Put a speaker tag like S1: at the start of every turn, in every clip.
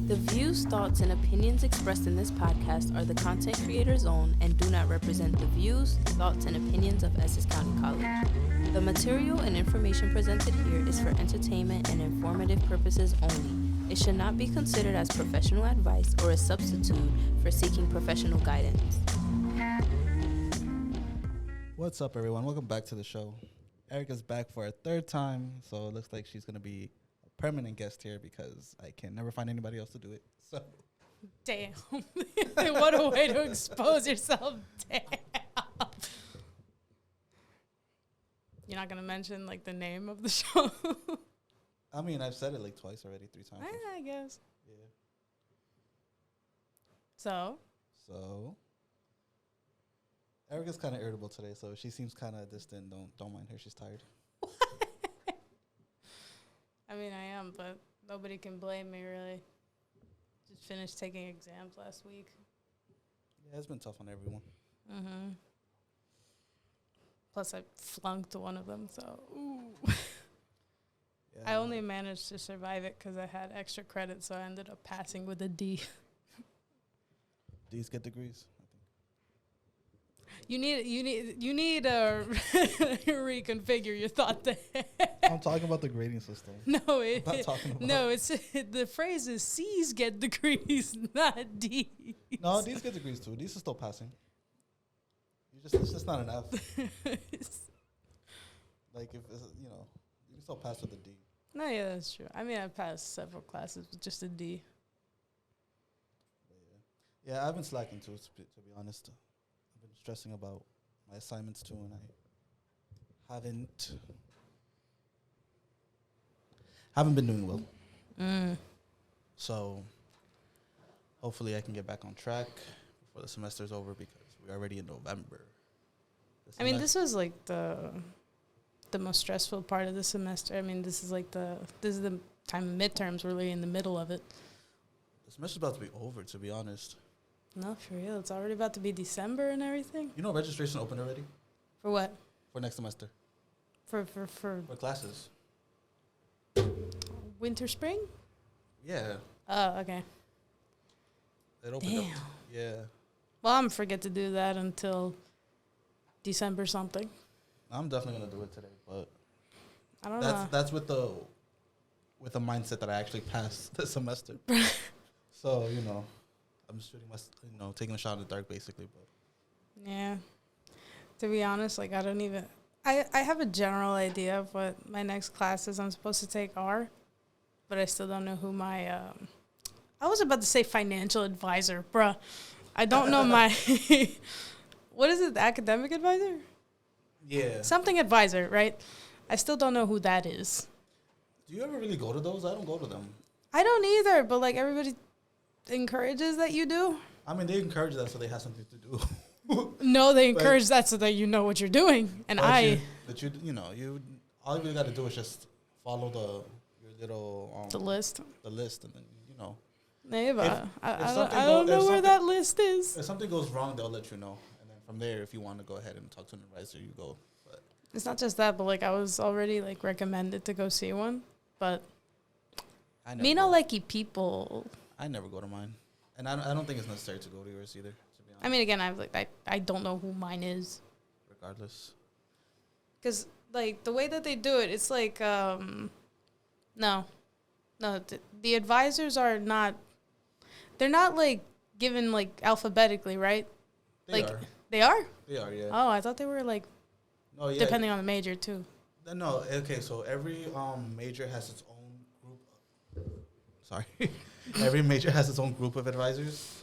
S1: The views, thoughts, and opinions expressed in this podcast are the content creator's own and do not represent the views, thoughts, and opinions of Essex County College. The material and information presented here is for entertainment and informative purposes only. It should not be considered as professional advice or a substitute for seeking professional guidance.
S2: What's up, everyone? Welcome back to the show. Erica's back for a third time, so it looks like she's going to be a permanent guest here because I can never find anybody else to do it. So,
S1: damn. What a way to expose yourself. Damn. You're not going to mention, like, the name of the show?
S2: I mean, I've said it, like, twice already, 3 times.
S1: I guess.
S2: Yeah.
S1: So?
S2: Erica's kind of irritable today, so she seems kind of distant. Don't mind her. She's tired.
S1: I mean, I am, but nobody can blame me, really. Just finished taking exams last week.
S2: Yeah, it's been tough on everyone.
S1: Mm-hmm. Plus, I flunked one of them, so ooh. Yeah, I only managed to survive it because I had extra credit, so I ended up passing with a D.
S2: D's get degrees.
S1: You need to reconfigure your thought there.
S2: I'm talking about the grading system.
S1: No,
S2: it's
S1: the phrase is C's get degrees, not D's.
S2: No, D's get degrees too. D's are still passing. It's just not enough. Like if you can still pass with a D.
S1: No, yeah, that's true. I mean, I passed several classes with just a D.
S2: Yeah, I've been slacking too, to be honest. I've been stressing about my assignments too, and I haven't been doing well. So hopefully I can get back on track before the semester's over because we're already in November.
S1: I mean, this was like the most stressful part of the semester. I mean, this is the time of midterms. We're really in the middle of it.
S2: The semester's about to be over, to be honest.
S1: No, for real. It's already about to be December and everything.
S2: You know registration opened already?
S1: For what?
S2: For next semester.
S1: For
S2: classes.
S1: Winter, spring?
S2: Yeah.
S1: Oh, okay.
S2: It opened up. Yeah.
S1: Well, I'm forget to do that until December something.
S2: I'm definitely gonna do it today, but
S1: I don't know.
S2: That's with the mindset that I actually passed the semester. So, I'm just shooting taking a shot in the dark, basically. But
S1: yeah, to be honest, like I have a general idea of what my next classes I'm supposed to take are, but I still don't know who my. I was about to say financial advisor, bruh. I don't know my. What is it? The academic advisor?
S2: Yeah.
S1: Something advisor, right? I still don't know who that is.
S2: Do you ever really go to those? I don't go to them.
S1: I don't either, but like everybody encourages that you do.
S2: I mean, they encourage that so they have something to do.
S1: No, they encourage that so that you know what you're doing. And all you got to
S2: do is just follow your little
S1: the list,
S2: and then
S1: Neighbor, I don't know where that list is.
S2: If something goes wrong, they'll let you know, and then from there, if you want to go ahead and talk to an advisor, you go. But
S1: it's not just that, but like I was already like recommended to go see one, but me not likey people.
S2: I never go to mine, and I don't think it's necessary to go to yours either. To be honest.
S1: I mean, again, I don't know who mine is.
S2: Regardless,
S1: because like the way that they do it, it's like no, the advisors are not. They're not like given like alphabetically, right? They are. They are.
S2: They are, yeah.
S1: Oh, I thought they were like. No, yeah. Depending on the major too.
S2: No, okay. So every major has its own group. Sorry. Every major has its own group of advisors.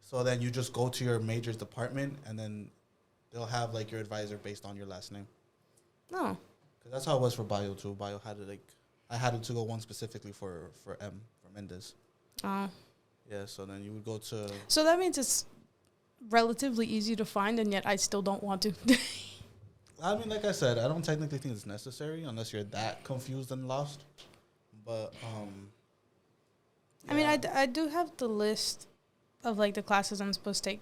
S2: So then you just go to your major's department, and then they'll have, like, your advisor based on your last name.
S1: Oh.
S2: Because that's how it was for bio, too. Bio had to, I had to go one specifically for Mendez.
S1: Oh.
S2: Yeah, so then you would go to...
S1: So that means it's relatively easy to find, and yet I still don't want to.
S2: I mean, like I said, I don't technically think it's necessary unless you're that confused and lost. But,
S1: yeah. I mean, I do have the list of, like, the classes I'm supposed to take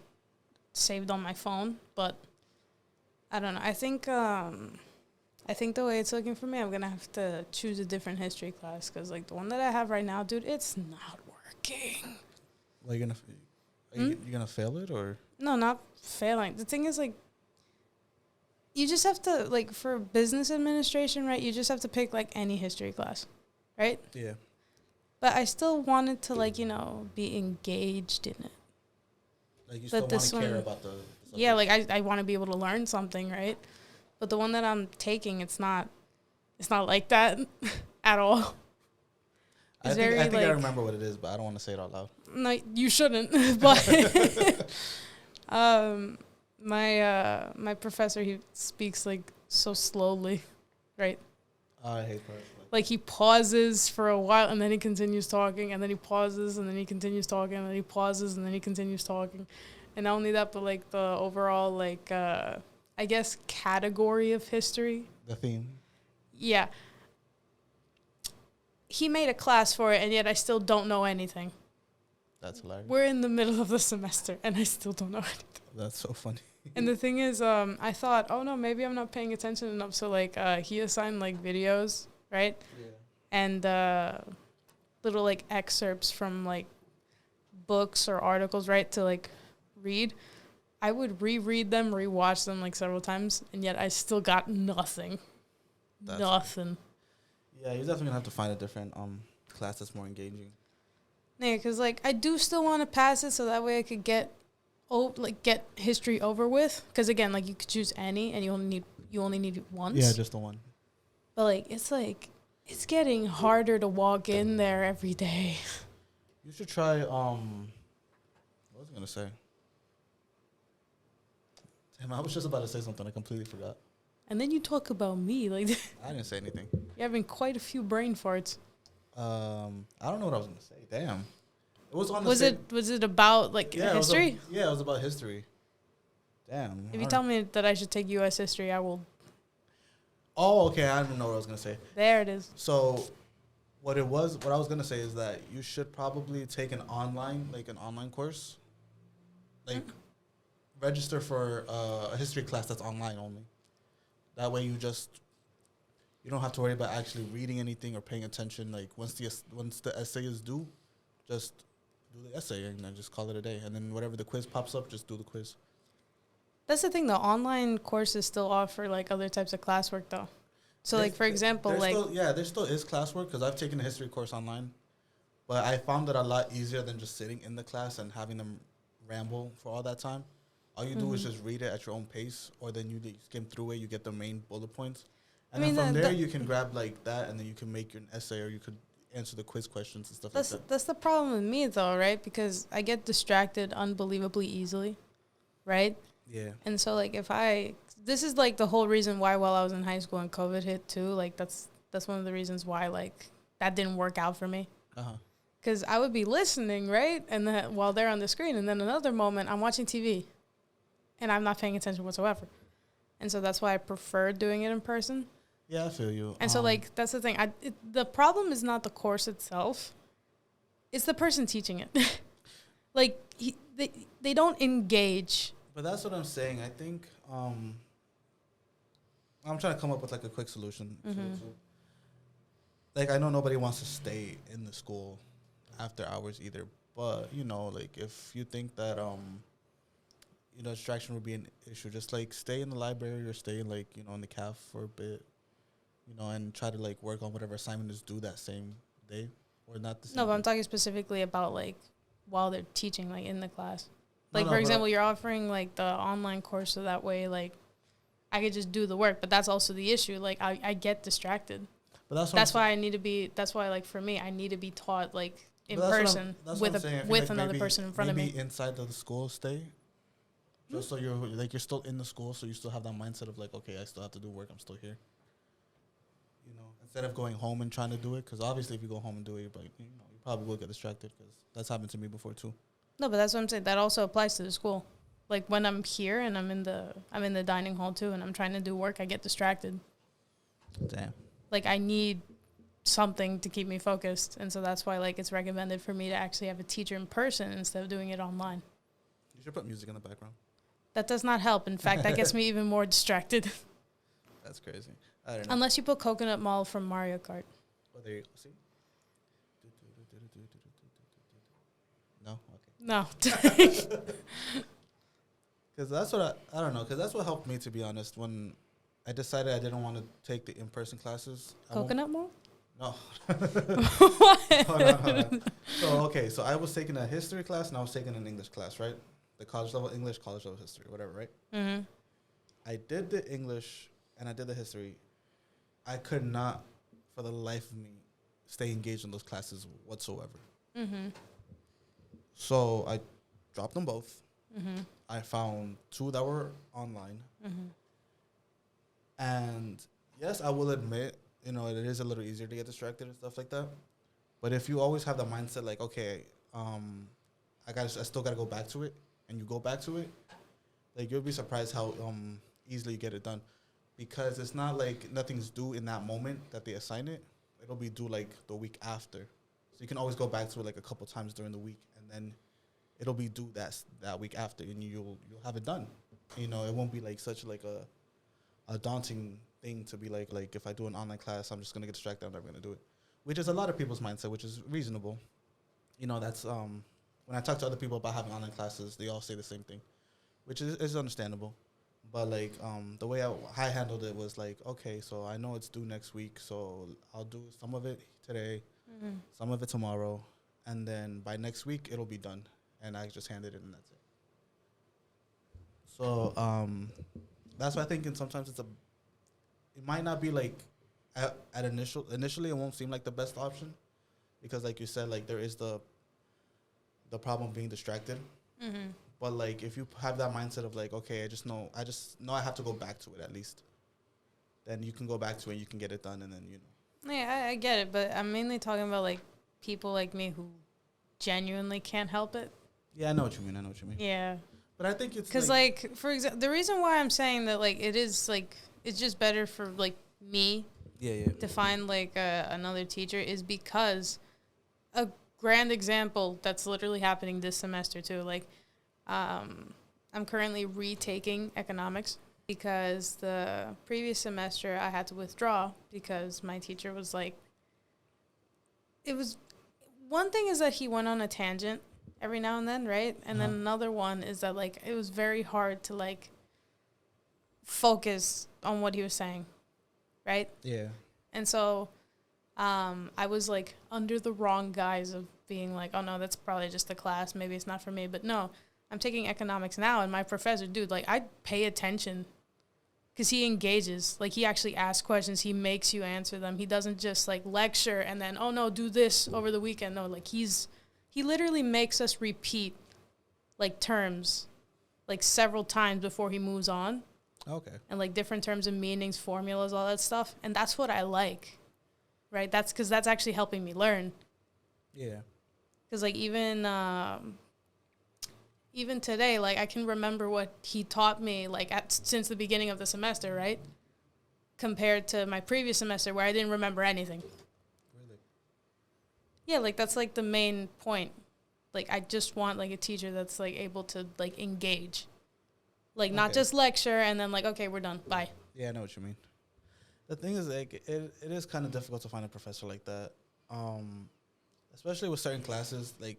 S1: saved on my phone, but I don't know. I think the way it's looking for me, I'm going to have to choose a different history class because, like, the one that I have right now, dude, it's not working.
S3: fucking.
S2: Well, you're gonna fail it or?
S3: No, not failing. The thing is, like, you just have to, like, for business administration, right, you just have to pick, like, any history class, right?
S2: Yeah.
S3: But I still wanted to, like, you know, be engaged in it.
S2: Like, you still want to care about the subject.
S3: Yeah, like, I want to be able to learn something, right? But the one that I'm taking, it's not like that at all.
S2: I think I remember what it is, but I don't want to say it out loud.
S3: No, you shouldn't. But my professor, he speaks like so slowly, right?
S2: I hate that.
S3: Like he pauses for a while and then he continues talking, and then he pauses and then he continues talking, and then he pauses and then he continues talking. And not only that, but like the overall like I guess category of history.
S2: The theme.
S3: Yeah. He made a class for it, and yet I still don't know anything.
S2: That's hilarious.
S3: We're in the middle of the semester, and I still don't know anything.
S2: That's so funny.
S3: And the thing is, I thought, oh, no, maybe I'm not paying attention enough. So, like, he assigned, like, videos, right?
S2: Yeah.
S3: And little, like, excerpts from, like, books or articles, right, to, like, read. I would reread them, rewatch them, like, several times, and yet I still got nothing. Nothing.
S2: Yeah, you're definitely gonna have to find a different class that's more engaging.
S3: Yeah, because like I do still want to pass it, so that way I could get history over with. Because again, like you could choose any, and you only need it once.
S2: Yeah, just the one.
S3: But like it's getting harder to walk in there every day.
S2: You should try. What was I gonna say? Damn, I was just about to say something. I completely forgot.
S3: And then you talk about me like
S2: I didn't say anything.
S3: You're having quite a few brain farts.
S2: I don't know what I was gonna say. Damn. It was on.
S3: Was it about like history?
S2: It was about history. Damn.
S3: If you tell me that I should take U.S. history, I will.
S2: Oh, okay. I don't know what I was gonna say.
S3: There it is.
S2: So, what I was gonna say is that you should probably take an online course, like register for a history class that's online only. That way, you don't have to worry about actually reading anything or paying attention. Like once the essay is due, just do the essay and then just call it a day. And then whatever the quiz pops up, just do the quiz.
S3: That's the thing, though. Online courses still offer like other types of classwork, though. So, like for example,
S2: there still is classwork because I've taken a history course online, but I found it a lot easier than just sitting in the class and having them ramble for all that time. All you do is just read it at your own pace, or then you skim through it. You get the main bullet points, and then from there you can grab like that, and then you can make your essay, or you could answer the quiz questions and stuff like that.
S3: That's the problem with me, though, right? Because I get distracted unbelievably easily, right?
S2: Yeah.
S3: And so, like, this is like the whole reason why while I was in high school and COVID hit too. Like, that's one of the reasons why like that didn't work out for me. Because I would be listening, right, and then while they're on the screen, and then another moment I'm watching TV. And I'm not paying attention whatsoever. And so that's why I prefer doing it in person.
S2: Yeah, I feel you.
S3: And so, like, that's the thing. The problem is not the course itself. It's the person teaching it. Like, they don't engage.
S2: But that's what I'm saying. I think I'm trying to come up with, like, a quick solution. Like, I know nobody wants to stay in the school after hours either. But, you know, like, if you think that distraction would be an issue. Just like stay in the library or stay like, in the caf for a bit, and try to like work on whatever assignment is due that same day or not the same.
S3: No, but I'm talking specifically about like while they're teaching, like in the class. Like, for example, you're offering like the online course so that way, like I could just do the work, but that's also the issue. Like I get distracted.
S2: But
S3: that's why like for me, I need to be taught like in person with another person in front of me.
S2: Maybe inside of the school stay. Just so you're still in the school, so you still have that mindset of like, okay, I still have to do work. I'm still here. Instead of going home and trying to do it, because obviously if you go home and do it, you probably will get distracted. Because that's happened to me before too.
S3: No, but that's what I'm saying. That also applies to the school. Like when I'm here and I'm in the dining hall too, and I'm trying to do work, I get distracted.
S2: Damn.
S3: Like I need something to keep me focused, and so that's why like it's recommended for me to actually have a teacher in person instead of doing it online.
S2: You should put music in the background.
S3: That does not help. In fact, that gets me even more distracted.
S2: That's crazy. I don't know.
S3: Unless you put Coconut Mall from Mario Kart.
S2: Oh, there you go. See?
S3: No.
S2: Because that's what I don't know. Because that's what helped me, to be honest, when I decided I didn't want to take the in-person classes.
S3: Coconut Mall?
S2: No.
S3: What?
S2: Hold on. So I was taking a history class and I was taking an English class, right? The college level English, college level history, whatever, right?
S3: Mm-hmm.
S2: I did the English and I did the history. I could not, for the life of me, stay engaged in those classes whatsoever.
S3: Mm-hmm.
S2: So I dropped them both.
S3: Mm-hmm.
S2: I found 2 that were online.
S3: Mm-hmm.
S2: And yes, I will admit, it is a little easier to get distracted and stuff like that. But if you always have the mindset like, okay, I still gotta go back to it, and you go back to it, like you'll be surprised how easily you get it done, because it's not like nothing's due in that moment that they assign it. It'll be due like the week after, so you can always go back to it like a couple times during the week, and then it'll be due that week after, and you'll have it done. It won't be like such like a daunting thing to be like if I do an online class, I'm just gonna get distracted, I'm never gonna do it, which is a lot of people's mindset, which is reasonable. That's when I talk to other people about having online classes, they all say the same thing, which is understandable. But like the way I handled it was like, okay, so I know it's due next week, so I'll do some of it today, some of it tomorrow, and then by next week it'll be done, and I just hand it in and that's it. So that's why I think sometimes it might not be like initially it won't seem like the best option, because like you said, like there is the problem of being distracted.
S3: Mm-hmm.
S2: But like if you have that mindset of like, okay, I just know I have to go back to it at least, then you can go back to it and you can get it done, and then
S3: Yeah, I get it, but I'm mainly talking about like people like me who genuinely can't help it.
S2: Yeah, I know what you mean.
S3: Yeah.
S2: But I think it's
S3: because like for example, the reason why I'm saying that like it is like it's just better for like me to find like another teacher is because a grand example that's literally happening this semester too. Like I'm currently retaking economics because the previous semester I had to withdraw because my teacher was like, one thing is that he went on a tangent every now and then, right? And then another one is that like it was very hard to like focus on what he was saying, right?
S2: Yeah.
S3: And so I was like under the wrong guise of being like, oh no, that's probably just a class, maybe it's not for me. But no, I'm taking economics now, and my professor, dude, like I pay attention because he engages. Like he actually asks questions, he makes you answer them. He doesn't just like lecture and then, oh no, do this over the weekend. No, like he literally makes us repeat like terms like several times before he moves on.
S2: Okay. And
S3: like different terms and meanings, formulas, all that stuff. And that's what I like, right? That's because that's actually helping me learn.
S2: Yeah.
S3: Because like even today, like I can remember what he taught me like since the beginning of the semester, right? Compared to my previous semester where I didn't remember anything.
S2: Really?
S3: Yeah, like that's like the main point. Like I just want like a teacher that's like able to like engage. Like not just lecture and then like, okay, we're done. Bye.
S2: Yeah, I know what you mean. The thing is like it is kind of difficult to find a professor like that. Especially with certain classes, like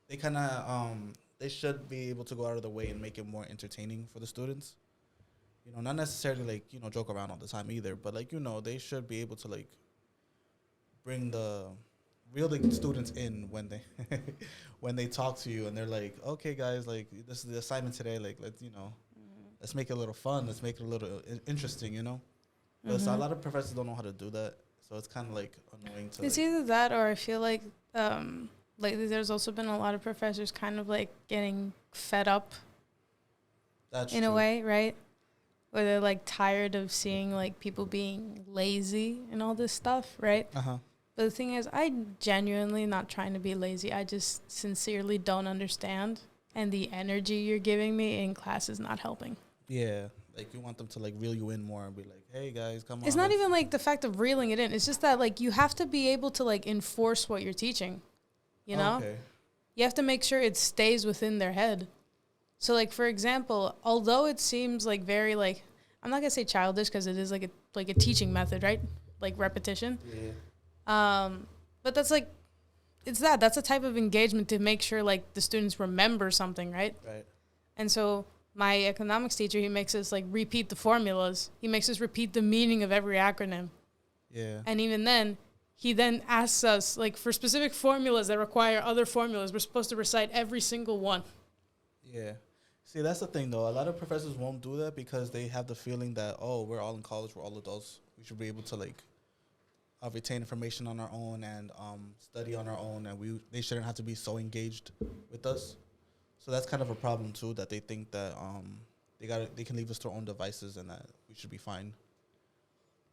S2: they kind of they should be able to go out of their way and make it more entertaining for the students. Not necessarily like, joke around all the time either, but like, they should be able to like bring the real students in when they when they talk to you and they're like, okay guys, like this is the assignment today, like let's make it a little fun, let's make it a little interesting, But so a lot of professors don't know how to do that, so it's kind of like annoying to
S3: it's either that or I feel like lately there's also been a lot of professors kind of like getting fed up.
S2: That's
S3: in
S2: true.
S3: a way, right? Where they're like tired of seeing like people being lazy and all this stuff, right? But the thing is, I'm genuinely not trying to be lazy. I just sincerely don't understand. And the energy you're giving me in class is not helping.
S2: Yeah. Like, you want them to, like, reel you in more and be like, hey, guys, come on.
S3: It's not even, like, the fact of reeling it in. It's just that, like, you have to be able to, like, enforce what you're teaching, you know? Okay. You have to make sure it stays within their head. So, like, for example, although it seems, like, very, like, I'm not going to say childish because it is, like a teaching method, right? Like, repetition.
S2: Yeah.
S3: But that's, like, that's a type of engagement to make sure like the students remember something, right?
S2: Right.
S3: And so my economics teacher, he makes us like repeat the formulas. He makes us repeat the meaning of every acronym.
S2: Yeah.
S3: And even then, he then asks us, like, for specific formulas that require other formulas, we're supposed to recite every single one.
S2: Yeah. See, that's the thing, though. A lot of professors won't do that because they have the feeling that, oh, we're all in college, we're all adults. We should be able to, like, retain information on our own and study on our own, and they shouldn't have to be so engaged with us. So that's kind of a problem, too, that they think that they can leave us to our own devices and that we should be fine.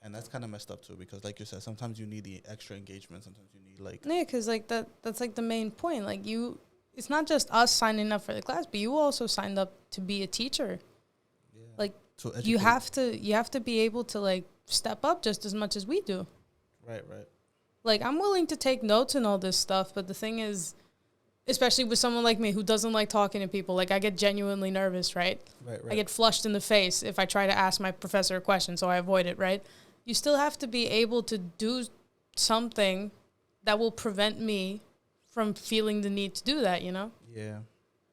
S2: And that's kind of messed up, too, because, like you said, sometimes you need the extra engagement. Sometimes you need, like...
S3: Yeah, because, like, that's, like, the main point. Like, it's not just us signing up for the class, but you also signed up to be a teacher.
S2: Yeah.
S3: Like,
S2: to
S3: you have to be able to, like, step up just as much as we do.
S2: Right.
S3: Like, I'm willing to take notes and all this stuff, but the thing is, especially with someone like me who doesn't like talking to people, like, I get genuinely nervous, right?
S2: Right.
S3: I get flushed in the face if I try to ask my professor a question, so I avoid it, right? You still have to be able to do something that will prevent me from feeling the need to do that, you know?
S2: Yeah.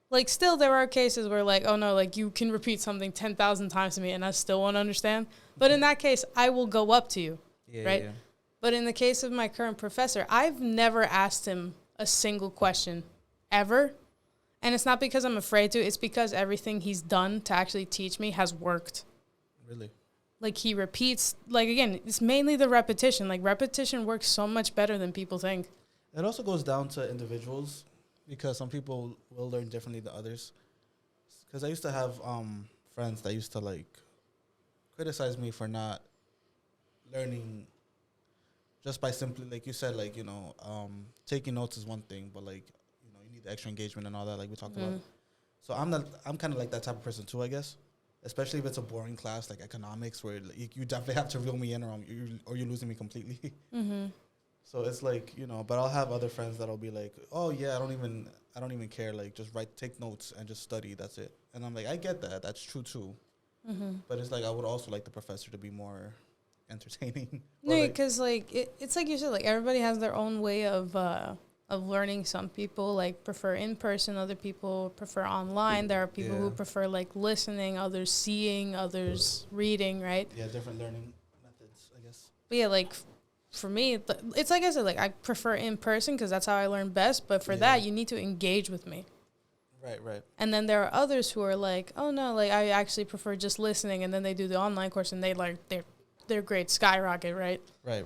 S3: Like, still, there are cases where, like, oh, no, like, you can repeat something 10,000 times to me and I still won't understand. But in that case, I will go up to you, right?
S2: Yeah.
S3: But in the case of my current professor, I've never asked him a single question, ever. And it's not because I'm afraid to. It's because everything he's done to actually teach me has worked.
S2: Really?
S3: Like, he repeats, like, again, it's mainly the repetition. Like, repetition works so much better than people think.
S2: It also goes down to individuals because some people will learn differently than others. Because I used to have friends that used to, like, criticize me for not learning just by simply, like you said, like, you know, taking notes is one thing, but, like, you know, you need the extra engagement and all that, like we talked about. So I'm kind of like that type of person too, I guess. Especially if it's a boring class like economics, where you definitely have to reel me in, or you're losing me completely. So it's like, you know, but I'll have other friends that'll be like, oh yeah, I don't even care, like, just take notes and just study, that's it. And I'm like, I get that, that's true too. But it's like I would also like the professor to be more entertaining.
S3: No, because like it's like you said, like, everybody has their own way of learning. Some people like prefer in person, other people prefer online. There are people who prefer like listening, others seeing, others reading, right?
S2: Yeah, different learning methods, I guess.
S3: But yeah, like for me, it's like I said, like, I prefer in person because that's how I learn best. But for that, you need to engage with me.
S2: Right.
S3: And then there are others who are like, oh no, like, I actually prefer just listening, and then they do the online course and they like their grades skyrocket, right?
S2: Right.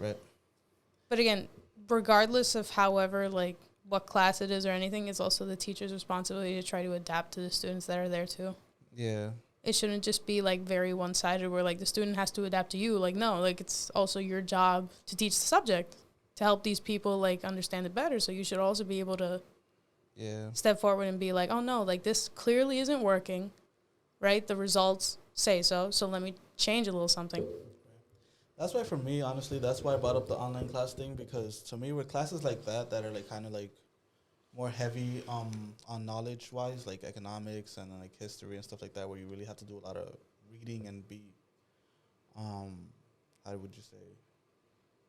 S3: But again, regardless of however, like, what class it is or anything, it's also the teacher's responsibility to try to adapt to the students that are there too.
S2: Yeah.
S3: It shouldn't just be like very one-sided where like the student has to adapt to you. Like, no, like, it's also your job to teach the subject, to help these people like understand it better. So you should also be able to step forward and be like, oh no, like, this clearly isn't working, right? The results say so let me change a little something.
S2: That's why for me, honestly, that's why I brought up the online class thing, because to me, with classes like that are like kind of like more heavy on knowledge wise, like economics and like history and stuff like that, where you really have to do a lot of reading and be how would you say,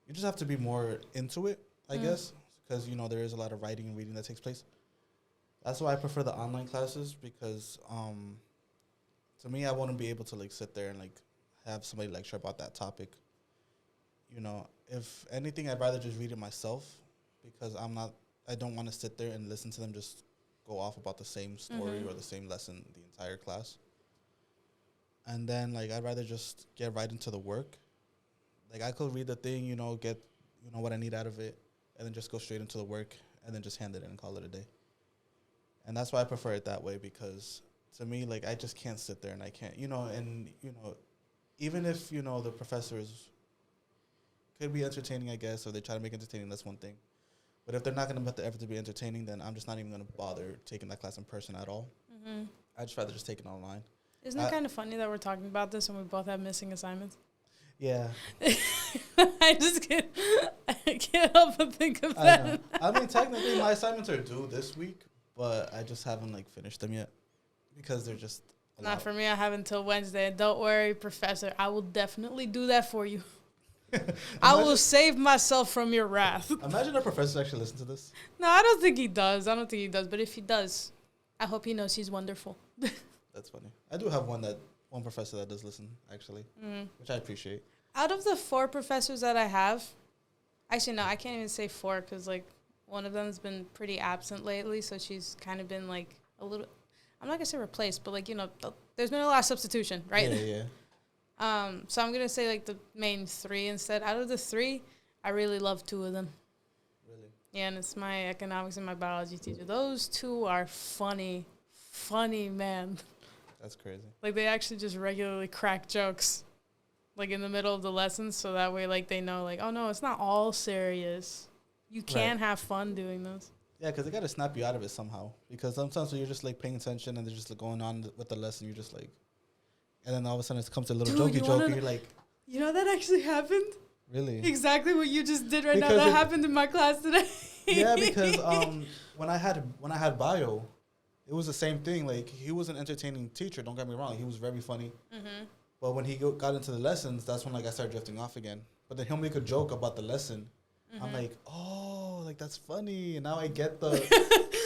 S2: you just have to be more into it, I guess, because, you know, there is a lot of writing and reading that takes place. That's why I prefer the online classes, because to me, I wouldn't be able to like sit there and like have somebody lecture about that topic. You know, if anything, I'd rather just read it myself, because I don't want to sit there and listen to them just go off about the same story or the same lesson the entire class. And then, like, I'd rather just get right into the work. Like, I could read the thing, you know, get, you know, what I need out of it, and then just go straight into the work, and then just hand it in and call it a day. And that's why I prefer it that way, because to me, like, I just can't sit there and I can't, you know, and, you know, even if, you know, the professors could be entertaining, I guess, or they try to make entertaining, that's one thing. But if they're not going to put the effort to be entertaining, then I'm just not even going to bother taking that class in person at all. I'd just rather just take it online.
S3: Isn't it kind of funny that we're talking about this and we both have missing assignments?
S2: Yeah.
S3: I can't help but think of that.
S2: I mean, technically, my assignments are due this week, but I just haven't, like, finished them yet, because they're just
S3: Not for me. I have until Wednesday. Don't worry, professor. I will definitely do that for you. I will save myself from your wrath.
S2: Imagine our professors actually listen to this.
S3: No, I don't think he does. But if he does, I hope he knows he's wonderful.
S2: That's funny. I do have one professor that does listen, actually, which I appreciate.
S3: Out of the 4 professors that I have, actually, no, I can't even say 4 because, like, one of them has been pretty absent lately, so she's kind of been, like, a little, I'm not going to say replaced, but, like, you know, there's been a lot of substitution, right?
S2: Yeah.
S3: So I'm going to say, like, the main 3 instead. Out of the 3, I really love 2 of them.
S2: Really?
S3: Yeah, and it's my economics and my biology teacher. Those 2 are funny, man.
S2: That's crazy.
S3: Like, they actually just regularly crack jokes, like, in the middle of the lessons, so that way, like, they know, like, oh, no, it's not all serious. You can have fun doing those.
S2: Yeah, because they got to snap you out of it somehow. Because sometimes when you're just, like, paying attention and they're just, like, going on with the lesson, you're just, like... And then all of a sudden it comes to a little jokey joke, and you're like...
S3: You know that actually happened?
S2: Really?
S3: Exactly what you just did right now. That happened in my class today.
S2: Yeah, because when I had bio, it was the same thing. Like, he was an entertaining teacher, don't get me wrong. He was very funny. Mm-hmm. But when he got into the lessons, that's when, like, I started drifting off again. But then he'll make a joke about the lesson. Mm-hmm. I'm like, oh, like, that's funny. And now I get the...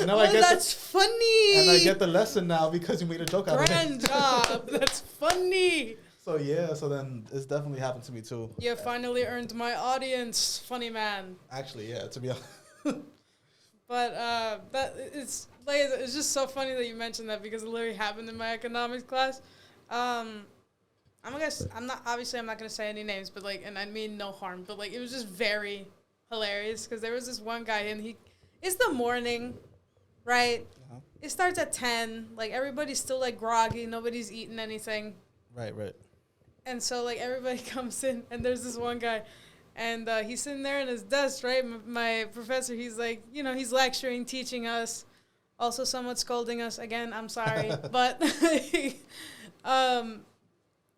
S3: that's funny.
S2: And I get the lesson now because you made a joke out of it.
S3: Grand job. That's funny.
S2: So, yeah. So then it's definitely happened to me, too.
S3: You finally earned my audience, funny man.
S2: Actually, yeah, to be honest.
S3: But it's just so funny that you mentioned that because it literally happened in my economics class. I'm not gonna say any names, but like, and I mean no harm, but like, it was just very hilarious because there was this one guy and it's the morning, right? Uh-huh. It starts at 10. Like, everybody's still like groggy, nobody's eating anything.
S2: Right.
S3: And so like everybody comes in and there's this one guy. And he's sitting there in his desk, right? My professor, he's like, you know, he's lecturing, teaching us, also somewhat scolding us. Again, I'm sorry. But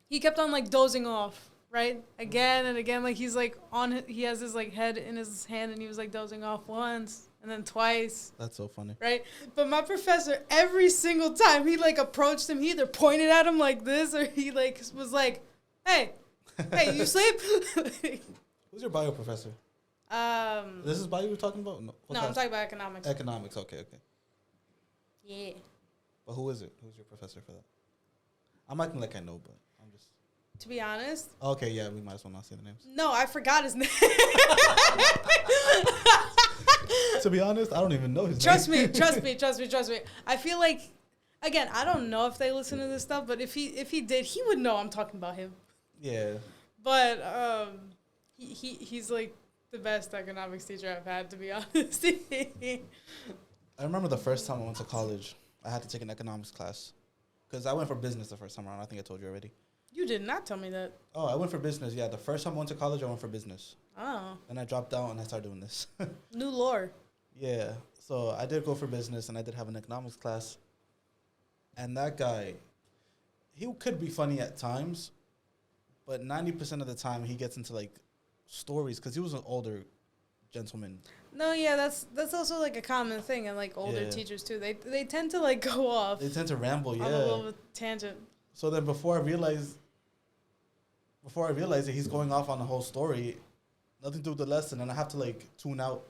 S3: he kept on, like, dozing off, right? Again and again. Like, he's, like, he has his, like, head in his hand, and he was, like, dozing off once and then twice.
S2: That's so funny.
S3: Right? But my professor, every single time he, like, approached him, he either pointed at him like this or he, like, was like, hey, you sleep?
S2: Who's your bio professor? This is bio you're talking about? No,
S3: I'm talking about economics.
S2: Economics, okay.
S3: Yeah.
S2: But who is it? Who's your professor for that? I'm acting like I know, but I'm just...
S3: To be honest...
S2: Okay, yeah, we might as well not say the names.
S3: No, I forgot his name.
S2: To be honest, I don't even know his name.
S3: Trust me. I feel like... Again, I don't know if they listen to this stuff, but if he did, he would know I'm talking about him.
S2: Yeah.
S3: But, he's like the best economics teacher I've had, to be honest.
S2: I remember the first time I went to college, I had to take an economics class. Because I went for business the first time around. I think I told you already.
S3: You did not tell me that.
S2: Oh, I went for business. Yeah, the first time I went to college, I went for business.
S3: Oh.
S2: Then I dropped out and I started doing this.
S3: New lore.
S2: Yeah. So I did go for business and I did have an economics class. And that guy, he could be funny at times, but 90% of the time he gets into, like, stories because he was an older gentleman.
S3: No, yeah, that's also, like, a common thing in, like, older teachers too. They tend to, like, go off.
S2: They tend to ramble, yeah.
S3: On a little tangent.
S2: So then before I realized that he's going off on the whole story, nothing to do with the lesson, and I have to, like, tune out.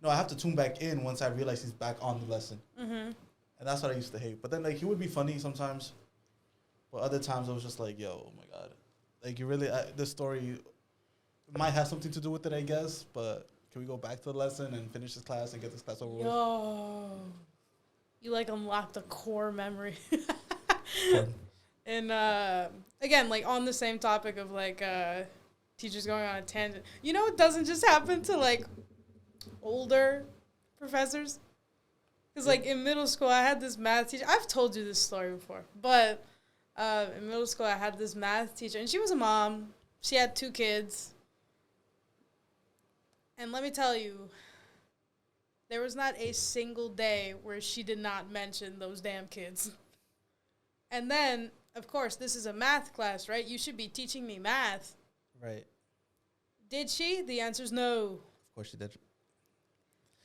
S2: No, I have to tune back in once I realize he's back on the lesson. Mm-hmm. And that's what I used to hate. But then, like, he would be funny sometimes, but other times I was just like, yo, oh my God. Like, you really, this story might have something to do with it, I guess, but can we go back to the lesson and finish this class and get this class over with?
S3: Yo, you, like, unlocked a core memory. And, again, like, on the same topic of, like, teachers going on a tangent. You know, it doesn't just happen to, like, older professors. Because, like, in middle school, I had this math teacher. I've told you this story before, but in middle school, I had this math teacher, and she was a mom. She had 2 kids. And let me tell you, there was not a single day where she did not mention those damn kids. And then, of course, this is a math class, right? You should be teaching me math.
S2: Right.
S3: Did she? The answer is no.
S2: Of course she did.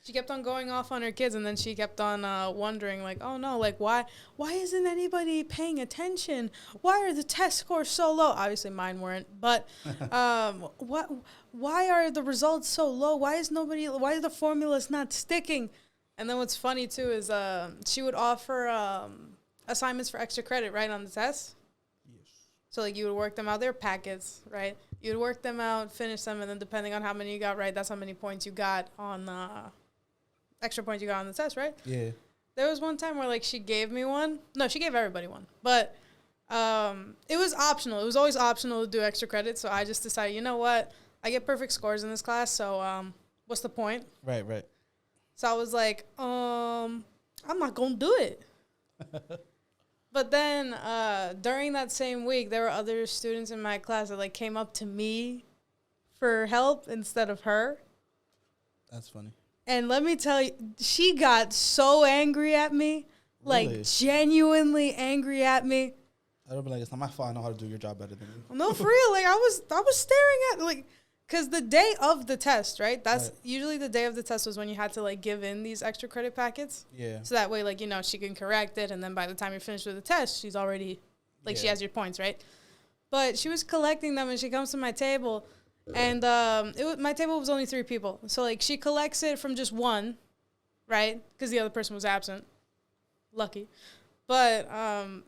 S3: She kept on going off on her kids, and then she kept on wondering, like, oh, no, like, why isn't anybody paying attention? Why are the test scores so low? Obviously, mine weren't. But why are the results so low? Why is the formulas not sticking? And then what's funny, too, is she would offer assignments for extra credit, right, on the test.
S2: Yes.
S3: So, like, you would work them out. They're packets, right? You would work them out, finish them, and then depending on how many you got right, that's how many points you got on extra points you got on the test, right?
S2: Yeah.
S3: There was one time where, like, she gave me one. No, she gave everybody one. But it was optional. It was always optional to do extra credit. So I just decided, you know what? I get perfect scores in this class, so what's the point?
S2: Right.
S3: So I was like, I'm not going to do it. But then during that same week, there were other students in my class that, like, came up to me for help instead of her.
S2: That's funny.
S3: And let me tell you, she got so angry at me,
S2: Really?
S3: like genuinely angry at me.
S2: I would be like, it's not my fault. I know how to do your job better than you.
S3: No, for real. Like I was staring at like, cause the day of the test, right? That's usually the day of the test was when you had to like give in these extra credit packets.
S2: Yeah.
S3: So that way, like, you know, she can correct it, and then by the time you're finished with the test, she's already like she has your points, right? But she was collecting them, and she comes to my table. And my table was only 3 people. So, like, she collects it from just one, right? Because the other person was absent. Lucky. But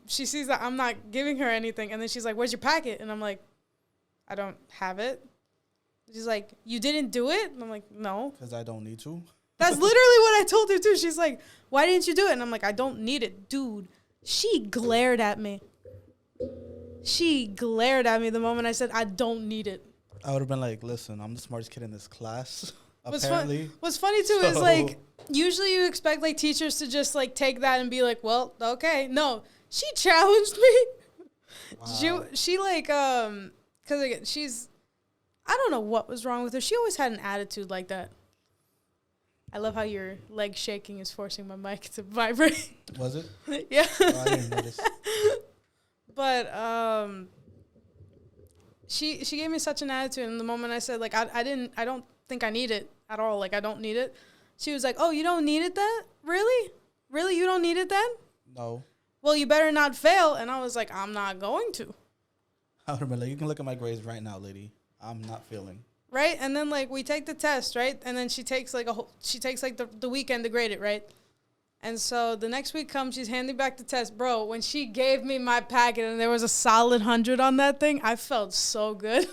S3: she sees that I'm not giving her anything. And then she's like, where's your packet? And I'm like, I don't have it. She's like, you didn't do it? And I'm like, no.
S2: Because I don't need to.
S3: That's literally what I told her, too. She's like, why didn't you do it? And I'm like, I don't need it. Dude, she glared at me. She glared at me the moment I said, I don't need it.
S2: I would have been like, listen, I'm the smartest kid in this class,
S3: What's
S2: apparently.
S3: What's funny, too, is, like, usually you expect, like, teachers to just, like, take that and be like, well, okay. No, she challenged me.
S2: Wow.
S3: She like, because, again, I don't know what was wrong with her. She always had an attitude like that. I love how your leg shaking is forcing my mic to vibrate.
S2: Was it?
S3: Yeah.
S2: Oh, I didn't notice.
S3: But, She gave me such an attitude, and the moment I said, like, I don't think I need it at all. Like, I don't need it. She was like, oh, you don't need it then? Really? Really? You don't need it then?
S2: No.
S3: Well, you better not fail. And I was like, I'm not going to.
S2: I would have been like, you can look at my grades right now, lady. I'm not failing.
S3: Right? And then, like, we take the test, right? And then she takes, like, the weekend to grade it, right? And so the next week comes, she's handing back the test. Bro, when she gave me my packet and there was a solid 100 on that thing, I felt so good.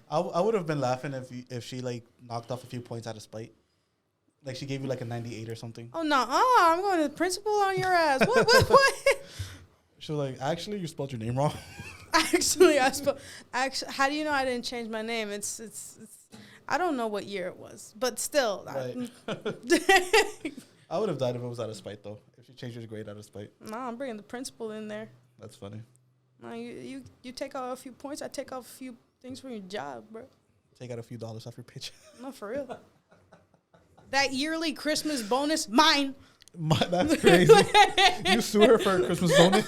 S2: I would have been laughing if she, like, knocked off a few points out of spite. Like, she gave you, like, a 98 or something.
S3: Oh, no. I'm going to the principal on your ass. What?
S2: She was like, actually, you spelled your name wrong.
S3: Actually, how do you know I didn't change my name? It's I don't know what year it was, but still.
S2: Right. I would have died if it was out of spite, though. If she changed your grade out of spite.
S3: No, I'm bringing the principal in there.
S2: That's funny.
S3: No, you take out a few points. I take off a few things from your job, bro.
S2: Take out a few dollars off your paycheck.
S3: No, for real. That yearly Christmas bonus, mine.
S2: That's crazy. You sue her for a Christmas bonus?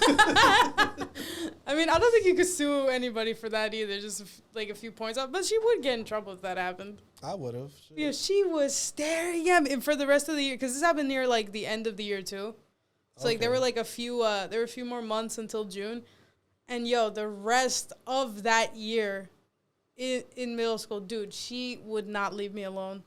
S3: I mean, I don't think you could sue anybody for that either. Just like a few points off, but she would get in trouble if that happened.
S2: I would have.
S3: Yeah, she was staring at me for the rest of the year because this happened near like the end of the year too. So like there were like a few more months until June, and the rest of that year, in middle school, dude, she would not leave me alone.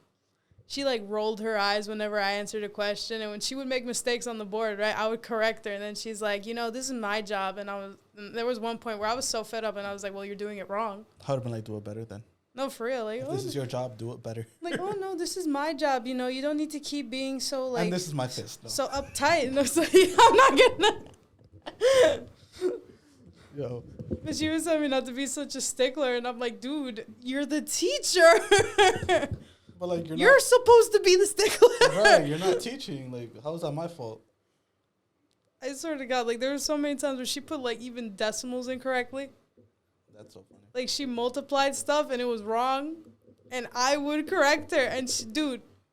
S3: She, like, rolled her eyes whenever I answered a question. And when she would make mistakes on the board, right, I would correct her. And then she's like, this is my job. And there was one point where I was so fed up. And I was like, well, you're doing it wrong.
S2: I would have been like, do it better then.
S3: No, for real. Like,
S2: if this is your job, do it better.
S3: Like, oh, no, this is my job. You don't need to keep being so, like.
S2: And this is my fist, though.
S3: So uptight. And I was like, I'm not gonna.
S2: Yo.
S3: But she was telling me not to be such a stickler. And I'm like, dude, you're the teacher.
S2: But like
S3: you're supposed to be the stickler.
S2: Right, you're not teaching. Like, how is that my fault?
S3: I swear to God, like, there were so many times where she put, like, even decimals incorrectly.
S2: That's so funny.
S3: Like, she multiplied stuff and it was wrong. And I would correct her. And,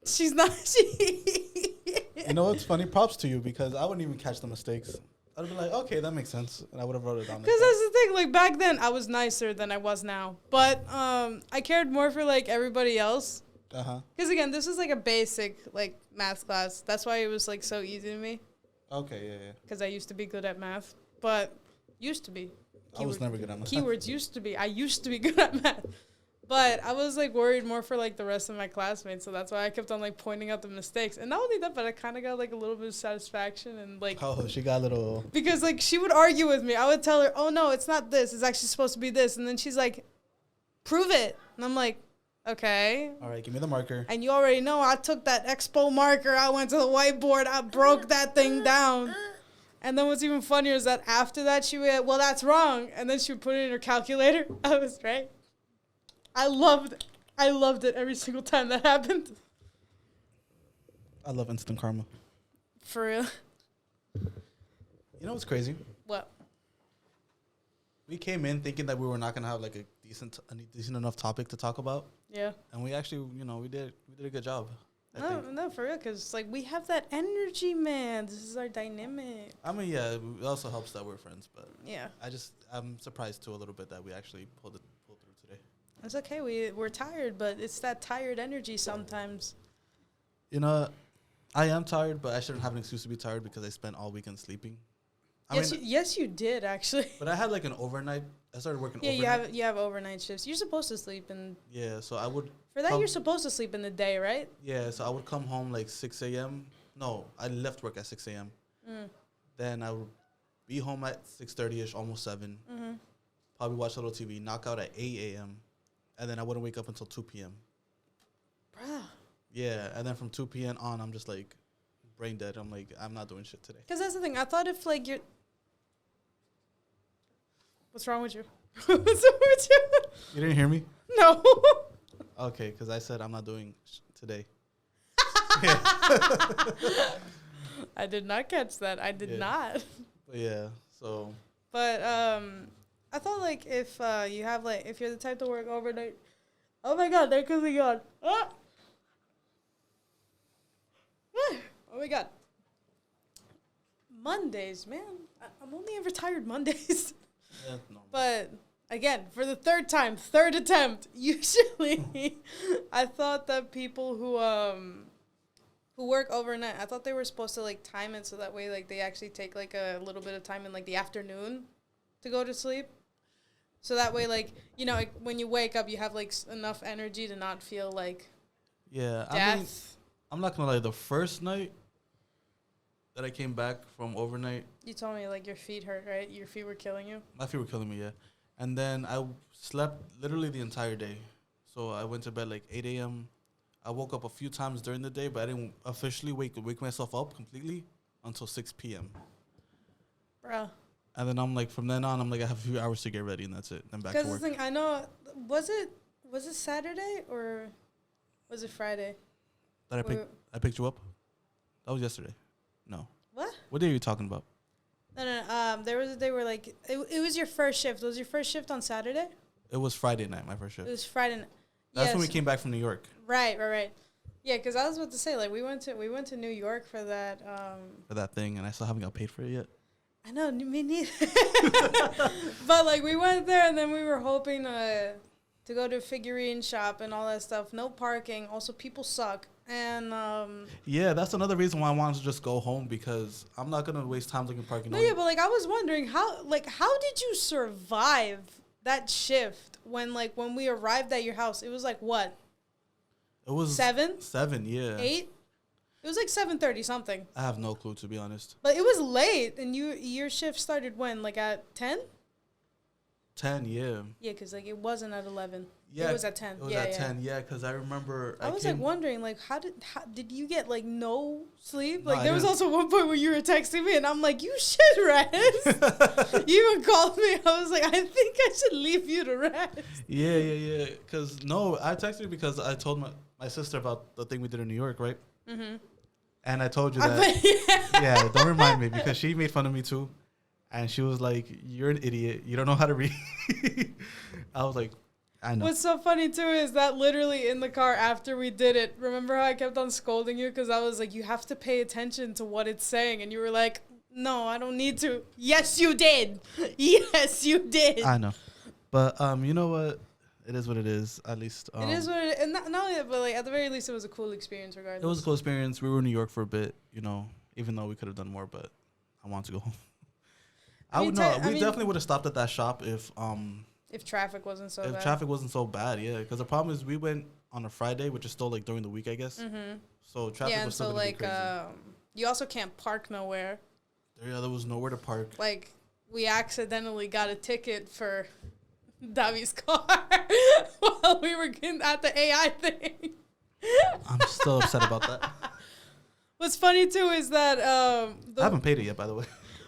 S3: she's not.
S2: You know what's funny? Props to you, because I wouldn't even catch the mistakes. I'd be like, okay, that makes sense. And I would have wrote it down.
S3: Because that's the thing. Like, back then, I was nicer than I was now. But I cared more for, like, everybody else. Because again, this was like a basic like math class. That's why it was like so easy to me.
S2: Okay, yeah.
S3: Because I used to be good at math, but used to be.
S2: I was never good at math.
S3: Keywords used to be. I used to be good at math. But I was, like, worried more for, like, the rest of my classmates. So that's why I kept on, like, pointing out the mistakes. And not only that, but I kind of got, like, a little bit of satisfaction. And, like...
S2: Oh, she got a little...
S3: Because, like, she would argue with me. I would tell her, oh, no, it's not this. It's actually supposed to be this. And then she's like, prove it. And I'm like, okay.
S2: All right, give me the marker.
S3: And you already know I took that Expo marker. I went to the whiteboard. I broke that thing down. And then what's even funnier is that after that, she went, well, that's wrong. And then she would put it in her calculator. I was right. I loved it every single time that happened.
S2: I love instant karma.
S3: For real.
S2: You know what's crazy?
S3: What?
S2: We came in thinking that we were not gonna have like a decent enough topic to talk about.
S3: Yeah.
S2: And we actually, we did a good job.
S3: No, for real, because like we have that energy, man. This is our dynamic.
S2: I mean, yeah, it also helps that we're friends, but
S3: yeah,
S2: I'm surprised too a little bit that we actually pulled through today.
S3: It's okay. We're tired, but it's that tired energy sometimes.
S2: You know, I am tired, but I shouldn't have an excuse to be tired because I spent all weekend sleeping.
S3: Yes, you did actually.
S2: But I had like an overnight. I started working overnight.
S3: Yeah, you have overnight shifts. You're supposed to sleep in.
S2: Yeah, so I would.
S3: For that, you're supposed to sleep in the day, right?
S2: Yeah, so I would come home like 6 a.m. No, I left work at 6 a.m. Then I would be home at 6:30ish, almost 7. Probably watch a little TV, knock out at 8 a.m. And then I wouldn't wake up until 2 p.m.
S3: Bruh.
S2: Yeah, and then from 2 p.m. on, I'm just like brain dead. I'm like, I'm not doing shit today.
S3: Because that's the thing. I thought if like you're... What's wrong with you? What's wrong with you?
S2: You didn't hear me?
S3: No.
S2: Okay, because I said I'm not doing today.
S3: I did not catch that. I did not.
S2: But yeah, so.
S3: But I thought like if you have like if you're the type to work overnight. Oh my God, there comes the yawn. Ah! Oh my God. Mondays, man. I'm only ever tired Mondays.
S2: Yeah, no.
S3: But again, for the third attempt, usually I thought that people who work overnight, I thought they were supposed to like time it so that way like they actually take like a little bit of time in like the afternoon to go to sleep. So that way like, like, when you wake up you have like enough energy to not feel like
S2: death. I mean, I'm not gonna lie, the first night that I came back from overnight,
S3: you told me like your feet hurt, right? Your feet were killing you?
S2: My feet were killing me, yeah. And then I slept literally the entire day. So I went to bed like 8 a.m. I woke up a few times during the day, but I didn't officially wake myself up completely until 6 p.m.
S3: Bro.
S2: And then I'm like, from then on, I'm like, I have a few hours to get ready, and that's it. Then back to work.
S3: Because the thing, I know, was it Saturday or was it Friday?
S2: That I picked you up? That was yesterday. No.
S3: What?
S2: What day are you talking about?
S3: No. There was a day where like it was your first shift. Was your first shift on Saturday?
S2: It was Friday night, my first shift.
S3: It was Friday night.
S2: That's when we came back from New York.
S3: Right. Yeah, because I was about to say like we went to New York for that.
S2: For that thing, and I still haven't got paid for it yet.
S3: I know, me neither. But like we went there, and then we were hoping to go to a figurine shop and all that stuff. No parking. Also, people suck. And
S2: yeah, that's another reason why I wanted to just go home, because I'm not gonna waste time looking parking.
S3: No, yeah, but like I was wondering how did you survive that shift when we arrived at your house? It was like what?
S2: It was
S3: 7?
S2: 7, yeah.
S3: 8? It was like 7:30 something.
S2: I have no clue, to be honest.
S3: But it was late, and your shift started when? Like at 10?
S2: 10, yeah.
S3: Yeah, because like it wasn't at 11.
S2: Yeah,
S3: it was at 10.
S2: It was at 10, yeah, because I remember.
S3: I was like wondering, like, how did you get like no sleep? Like,
S2: no,
S3: there was also one point where you were texting me, and I'm like, you should rest. You even called me. I was like, I think I should leave you to rest.
S2: Yeah. Because no, I texted you because I told my sister about the thing we did in New York, right? Mm-hmm. And I told you that. Yeah, don't remind me, because she made fun of me too. And she was like, you're an idiot. You don't know how to read. I was like, I know.
S3: What's so funny, too, is that literally in the car after we did it, remember how I kept on scolding you? Because I was like, you have to pay attention to what it's saying. And you were like, no, I don't need to. Yes, you did. Yes, you did.
S2: I know. But you know what? It is what it is. At least
S3: it is what it is. And not only that, but like at the very least, it was a cool experience. Regardless,
S2: it was a cool experience. We were in New York for a bit, you know, even though we could have done more, but I want to go home. We definitely would have stopped at that shop if
S3: traffic wasn't so bad.
S2: If traffic wasn't so bad, yeah. Because the problem is we went on a Friday, which is still like during the week, I guess. Mm-hmm. So traffic was still gonna be crazy.
S3: You also can't park nowhere.
S2: Yeah, there was nowhere to park.
S3: Like, we accidentally got a ticket for Davi's car while we were at the AI thing.
S2: I'm still upset about that.
S3: What's funny, too, is that... I
S2: haven't paid it yet, by the way.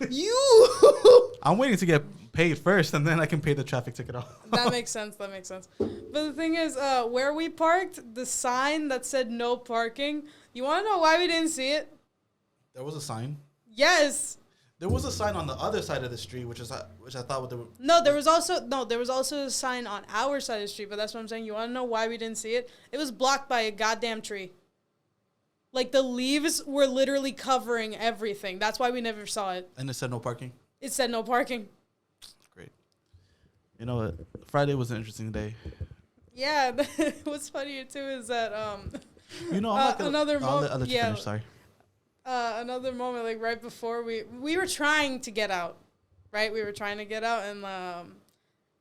S3: You!
S2: I'm waiting to get paid first, and then I can pay the traffic ticket off.
S3: That makes sense. But the thing is, where we parked, the sign that said no parking, you want to know why we didn't see it?
S2: There was a sign.
S3: Yes.
S2: There was a sign on the other side of the street, which I thought there were...
S3: There was also a sign on our side of the street, but that's what I'm saying. You want to know why we didn't see it? It was blocked by a goddamn tree. Like, the leaves were literally covering everything. That's why we never saw it.
S2: And it said no parking?
S3: It said no parking.
S2: Great. You know what? Friday was an interesting day.
S3: Yeah. What's funnier, too, is that...
S2: you know, I'm not gonna...
S3: Another moment...
S2: I'll let you finish, sorry.
S3: Another moment, like, right before we were trying to get out, right? We were trying to get out, and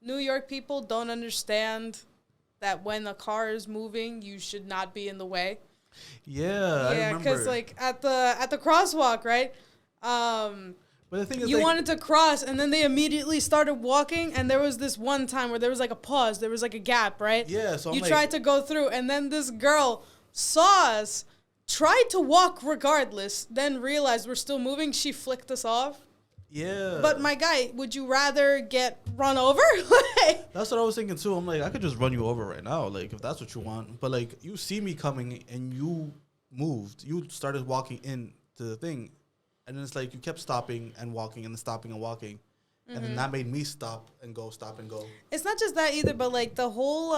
S3: New York people don't understand that when a car is moving, you should not be in the way.
S2: Yeah, I remember.
S3: Because like at the crosswalk, right?
S2: But the thing is,
S3: you wanted to cross, and then they immediately started walking, and there was this one time where there was like a pause, there was like a gap, right?
S2: Yeah, so
S3: you tried to go through, and then this girl saw us, tried to walk regardless, then realized we're still moving. She flicked us off.
S2: Yeah.
S3: But my guy, would you rather get run over?
S2: That's what I was thinking too. I'm like, I could just run you over right now, like if that's what you want. But like, you see me coming and you moved. You started walking into the thing, and then it's like you kept stopping and walking and then stopping and walking, and then that made me stop and go.
S3: It's not just that either, but like the whole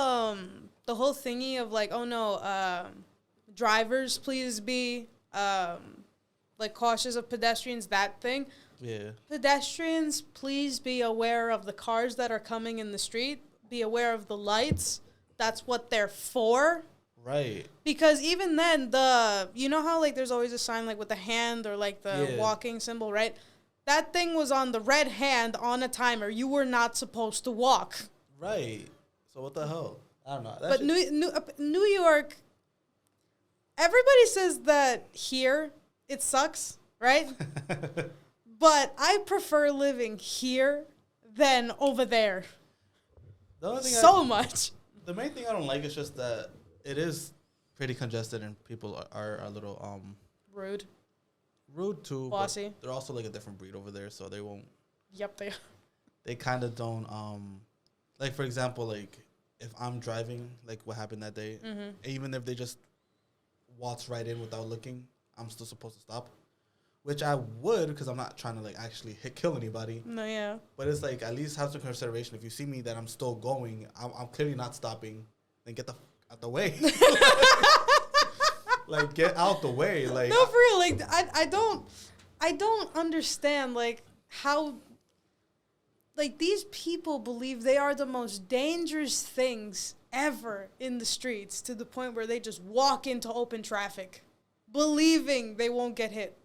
S3: thingy of like, oh no, drivers please be like cautious of pedestrians. That thing.
S2: Yeah.
S3: Pedestrians, please be aware of the cars that are coming in the street. Be aware of the lights. That's what they're for.
S2: Right.
S3: Because even then, you know how like there's always a sign like with the hand or like the walking symbol, right? That thing was on the red hand on a timer. You were not supposed to walk.
S2: Right. So what the hell? I don't know.
S3: But New York, everybody says that here it sucks, right? But I prefer living here than over there.
S2: The only thing
S3: much.
S2: The main thing I don't like is just that it is pretty congested and people are a little
S3: rude.
S2: Rude too.
S3: Bossy.
S2: They're also like a different breed over there, so they won't.
S3: Yep, they are.
S2: They kind of don't like, for example, like if I'm driving, like what happened that day, even if they just waltz right in without looking, I'm still supposed to stop. Which I would, because I'm not trying to like actually kill anybody.
S3: No, yeah.
S2: But it's like, at least have some consideration. If you see me that I'm still going, I'm clearly not stopping, then get the out the way. Like, get out the way. Like,
S3: no, for real. Like, I don't understand like how like these people believe they are the most dangerous things ever in the streets, to the point where they just walk into open traffic, believing they won't get hit.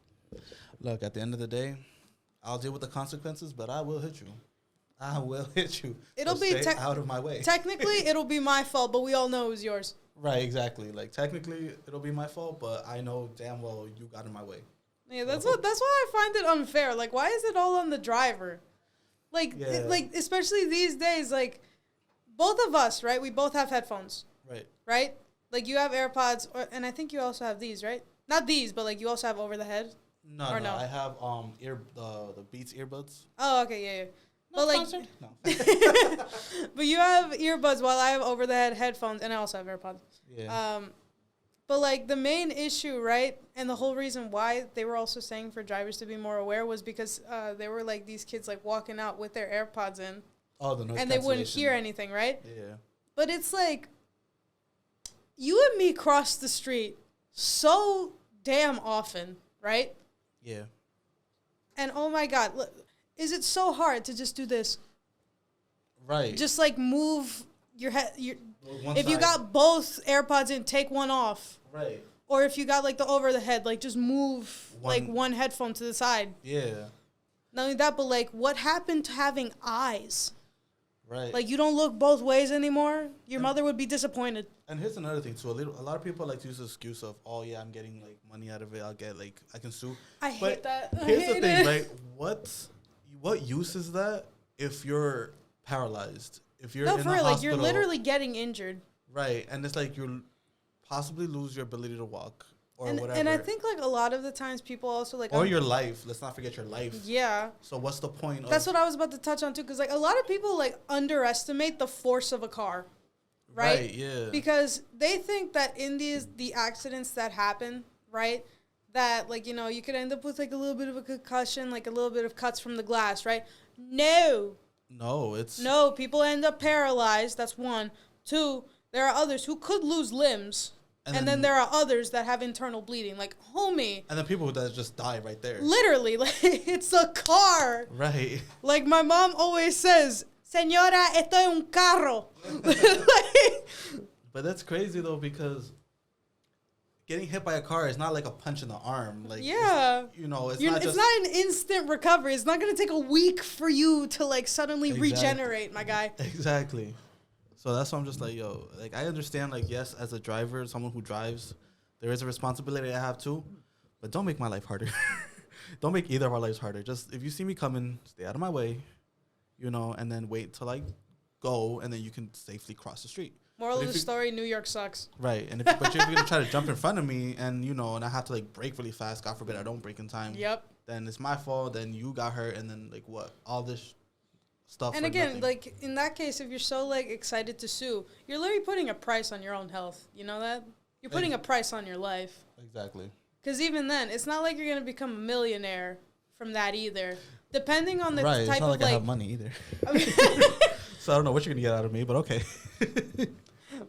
S2: Look, at the end of the day, I'll deal with the consequences, but I will hit you. I will hit you.
S3: It'll
S2: so
S3: be
S2: stay out of my way.
S3: Technically, it'll be my fault, but we all know it was yours.
S2: Right, exactly. Like, technically, it'll be my fault, but I know damn well you got in my way.
S3: Yeah, that's why I find it unfair. Like, why is it all on the driver? Like, like especially these days, like, both of us, right? We both have headphones. Right. Right? Like, you have AirPods, and I think you also have these, right? Not these, but, like, you also have over the head.
S2: No, I have the Beats earbuds.
S3: Oh, okay, yeah.
S2: But like,
S3: no. But you have earbuds while I have over the head headphones, and I also have AirPods. Yeah. But like the main issue, right, and the whole reason why they were also saying for drivers to be more aware was because there were like these kids like walking out with their AirPods in.
S2: Oh, the noise
S3: and they wouldn't hear anything, right?
S2: Yeah.
S3: But it's like you and me cross the street so damn often, right?
S2: Yeah.
S3: And oh my God, look, is it so hard to just do this?
S2: Right.
S3: Just like move if you got both AirPods in, take one off.
S2: Right.
S3: Or if you got like the over the head, like just move like one headphone to the side.
S2: Yeah.
S3: Not only that, but like what happened to having eyes?
S2: Right.
S3: Like you don't look both ways anymore. Your mother would be disappointed.
S2: And here's another thing too. A lot of people like to use the excuse of, oh yeah, I'm getting like money out of it. I can sue.
S3: I hate that.
S2: Here's the thing, right? What use is that if you're paralyzed? If you're in the hospital,
S3: like you're literally getting injured.
S2: Right, and it's like you'll possibly lose your ability to walk or whatever.
S3: And I think like a lot of the times people also like
S2: or your life. Let's not forget your life.
S3: Yeah.
S2: So what's the point?
S3: That's what I was about to touch on too, because like a lot of people like underestimate the force of a car. Right?
S2: Yeah.
S3: Because they think that in the accidents that happen, right, that like, you know, you could end up with like a little bit of a concussion, like a little bit of cuts from the glass, right? No, people end up paralyzed. That's one. Two, there are others who could lose limbs. And then there are others that have internal bleeding, like, homie.
S2: And then people that just die right there.
S3: Literally, like, it's a car.
S2: Right.
S3: Like my mom always says, Señora, esto es un carro.
S2: But that's crazy, though, because getting hit by a car is not like a punch in the arm. Like,
S3: yeah.
S2: You know, it's
S3: not an instant recovery. It's not going to take a week for you to, like, suddenly regenerate, my guy.
S2: Exactly. So that's why I'm just like, yo, like, I understand, like, yes, as a driver, someone who drives, there is a responsibility I have too, but don't make my life harder. Don't make either of our lives harder. Just, if you see me coming, stay out of my way, you know, and then wait till I go, and then you can safely cross the street.
S3: Moral of the story, New York sucks.
S2: Right. And if you're going to try to jump in front of me and, you know, and I have to, like, brake really fast, God forbid I don't brake in time.
S3: Yep.
S2: Then it's my fault. Then you got hurt. And then, like, what? All this stuff.
S3: And again, like, in that case, if you're so, like, excited to sue, you're literally putting a price on your own health. You know that? You're putting a price on your life.
S2: Exactly.
S3: Because even then, it's not like you're going to become a millionaire from that either. Depending on the type
S2: it's not
S3: of,
S2: like I have money either. So I don't know what you're going to get out of me, but okay.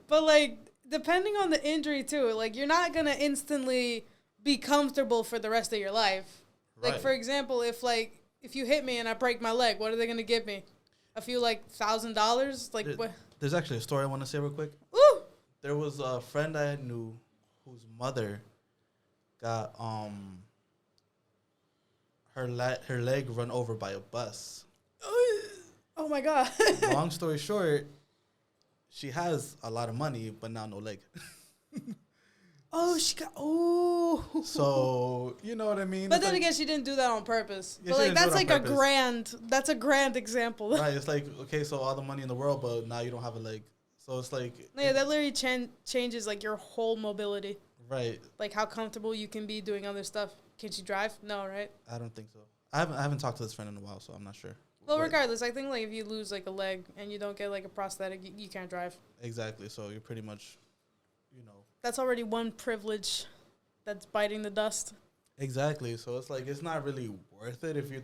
S3: But, like, depending on the injury, too, like, you're not going to instantly be comfortable for the rest of your life. Right. Like, for example, if you hit me and I break my leg, what are they going to give me? A few, like, $1,000? Like, what?
S2: There's actually a story I want to say real quick.
S3: Ooh!
S2: There was a friend I knew whose mother got her leg run over by a bus.
S3: Oh, my God.
S2: Long story short, she has a lot of money, but now no leg. So, you know what I mean?
S3: But then again, she didn't do that on purpose.
S2: Yeah,
S3: but, like, that's like that's a grand example.
S2: Right, it's like, okay, so all the money in the world, but now you don't have a leg. So it's like...
S3: Yeah, that literally changes, like, your whole mobility.
S2: Right.
S3: Like, how comfortable you can be doing other stuff. Can she drive? No, right?
S2: I don't think so. I haven't talked to this friend in a while, so I'm not sure.
S3: Well, regardless, I think, like, if you lose, like, a leg and you don't get, like, a prosthetic, you can't drive.
S2: Exactly. So you're pretty much, you know...
S3: That's already one privilege that's biting the dust.
S2: Exactly. So it's like, it's not really worth it if you're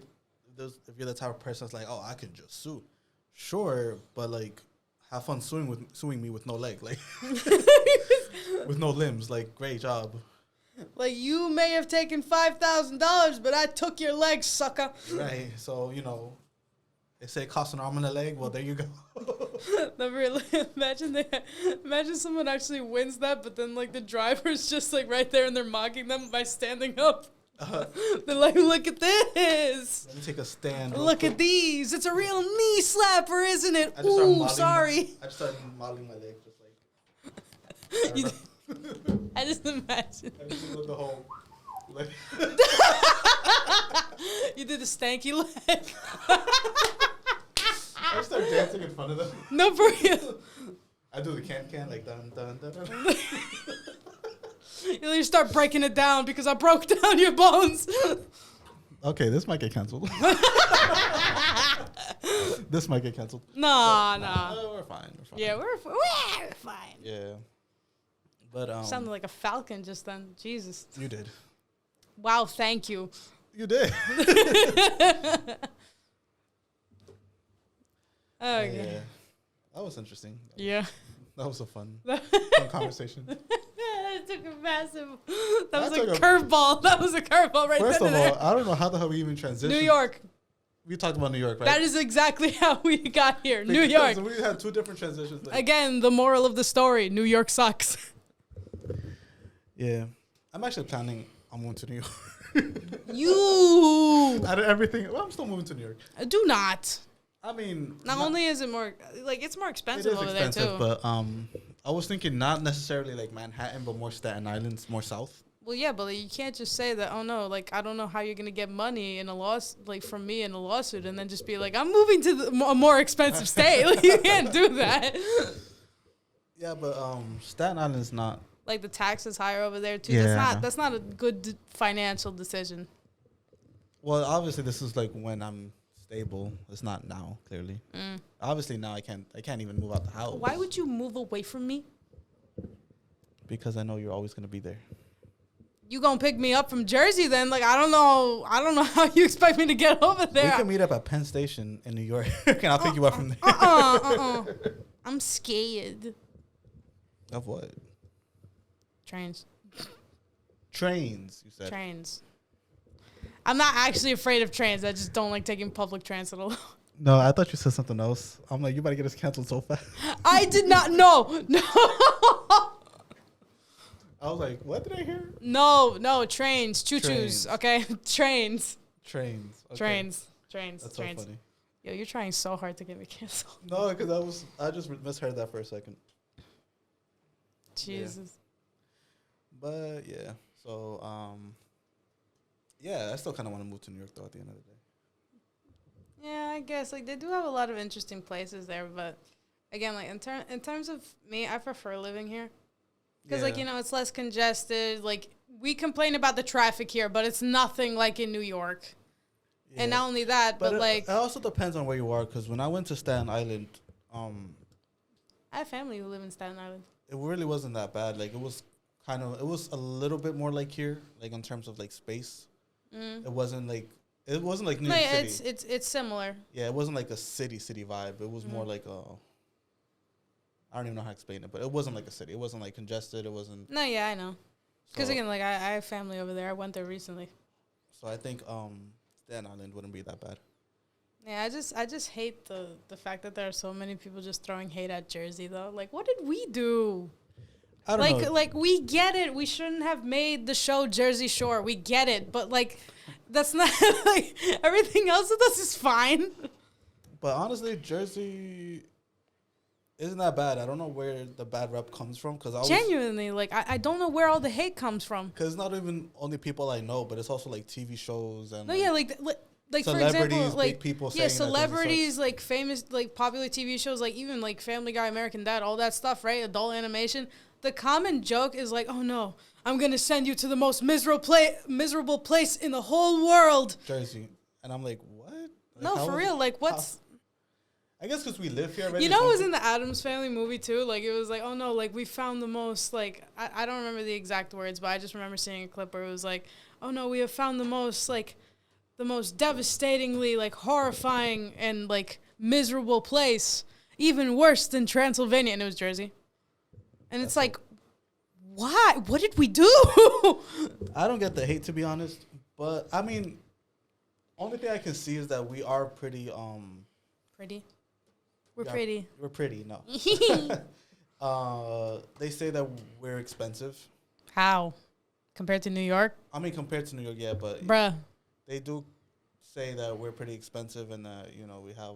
S2: the type of person that's like, oh, I can just sue. Sure, but, like, have fun suing me with no leg. Like, with no limbs. Like, great job.
S3: Like, you may have taken $5,000, but I took your leg, sucker.
S2: Right. So, you know... They say it costs an arm and a leg. Well, there you go.
S3: No, really, imagine someone actually wins that, but then, like, the driver's just, like, right there and they're mocking them by standing up. They're like, look at this.
S2: Let me take a stand.
S3: Look at these. It's a real knee slapper, isn't it? Ooh, sorry.
S2: I just started modeling my leg just like...
S3: I just imagine.
S2: I just did the whole... Like
S3: you did the stanky leg.
S2: I start dancing in front of them.
S3: No, for real.
S2: I do the can like dun dun dun dun.
S3: You start breaking it down because I broke down your bones.
S2: Okay, this might get canceled. This might get canceled.
S3: Nah.
S2: We're fine.
S3: Yeah, we're fine.
S2: Yeah. But
S3: sounded like a falcon just then. Jesus.
S2: You did.
S3: Wow, thank you.
S2: You did.
S3: Okay.
S2: Yeah. That was interesting.
S3: Yeah.
S2: That was a fun conversation.
S3: That took a massive... That was a curveball. That was a curveball right there.
S2: First of all, I don't know how the hell we even transitioned.
S3: New York.
S2: we talked about New York, right?
S3: That is exactly how we got here. New York.
S2: So we had two different transitions.
S3: Again, the moral of the story: New York sucks.
S2: Yeah, I'm actually planning on moving to New York. Out of everything, well, I'm still moving to New York.
S3: Do not.
S2: I mean,
S3: not only is it more like it's more expensive over there too.
S2: But I was thinking not necessarily like Manhattan, but more Staten Island, more south.
S3: Well, yeah, but like, you can't just say that. Oh no, like I don't know how you're gonna get money in a loss, like from me in a lawsuit, and then just be like, I'm moving to a more expensive state. Like you can't do that.
S2: Yeah, but Staten Island's not.
S3: Like the tax is higher over there too.
S2: Yeah.
S3: That's not a good financial decision.
S2: Well, obviously this is like when I'm stable. It's not now, clearly. Obviously now I can't even move out the house.
S3: Why would you move away from me?
S2: Because I know you're always gonna be there.
S3: You gonna pick me up from Jersey then? Like I don't know how you expect me to get over there.
S2: We can meet up at Penn Station in New York, and I'll pick you up from there.
S3: I'm scared.
S2: Of what?
S3: Trains,
S2: you said.
S3: Trains. I'm not actually afraid of trains. I just don't like taking public transit alone.
S2: No, I thought you said something else. I'm like, you better get us canceled so fast.
S3: I did not know. No.
S2: I was like, what did I hear?
S3: No, trains, choo-choos, okay? Trains. Okay. Trains.
S2: That's so funny.
S3: Yo, you're trying so hard to get me canceled.
S2: No, because I just misheard that for a second.
S3: Jesus.
S2: Yeah. But, yeah. So, yeah, I still kind of want to move to New York, though, at the end of the day.
S3: Yeah, I guess. Like, they do have a lot of interesting places there, but, again, like, in terms of me, I prefer living here. Because, like, you know, it's less congested. Like, we complain about the traffic here, but it's nothing like in New York. Yeah. And not only that, but like...
S2: It also depends on where you are, because when I went to Staten Island...
S3: I have family who live in Staten Island.
S2: It really wasn't that bad. Like, it was a little bit more like here, like, in terms of, like, space. It wasn't like New York City.
S3: It's similar.
S2: Yeah, it wasn't like a city vibe. It was more like a... I don't even know how to explain it, but it wasn't like a city. It wasn't like congested. It wasn't.
S3: No, yeah, I know. Because again, like I have family over there. I went there recently.
S2: So I think Staten Island wouldn't be that bad.
S3: Yeah, I just hate the fact that there are so many people just throwing hate at Jersey though. Like, what did we do?
S2: I don't know.
S3: Like we get it. We shouldn't have made the show Jersey Shore. We get it, but like that's not like everything else with us is fine.
S2: But honestly, Jersey isn't that bad. I don't know where the bad rep comes from.
S3: Genuinely, like, I don't know where all the hate comes from.
S2: Because it's not even only people I know, but it's also, like, TV shows and...
S3: No, yeah, like for example, like...
S2: big people
S3: yeah, celebrities, like, famous, like, popular TV shows, like, even, like, Family Guy, American Dad, all that stuff, right? Adult animation. The common joke is, like, oh, no, I'm going to send you to the most miserable place in the whole world.
S2: Jersey. And I'm like, what? Like,
S3: no, for real, like, what's...
S2: I guess because we live here already.
S3: You know, it was in the Addams Family movie, too. Like, it was like, oh, no, like, we found the most, like, I don't remember the exact words, but I just remember seeing a clip where it was like, oh, no, we have found the most, like, the most devastatingly, like, horrifying and, like, miserable place, even worse than Transylvania. And it was Jersey. And it's like, why? What did we do?
S2: I don't get the hate, to be honest. But, I mean, only thing I can see is that we are pretty,
S3: Pretty? We're pretty.
S2: We're pretty, no. They say that we're expensive.
S3: How? Compared to New York?
S2: I mean, compared to New York, yeah, but...
S3: Bruh.
S2: They do say that we're pretty expensive and that, you know, we have...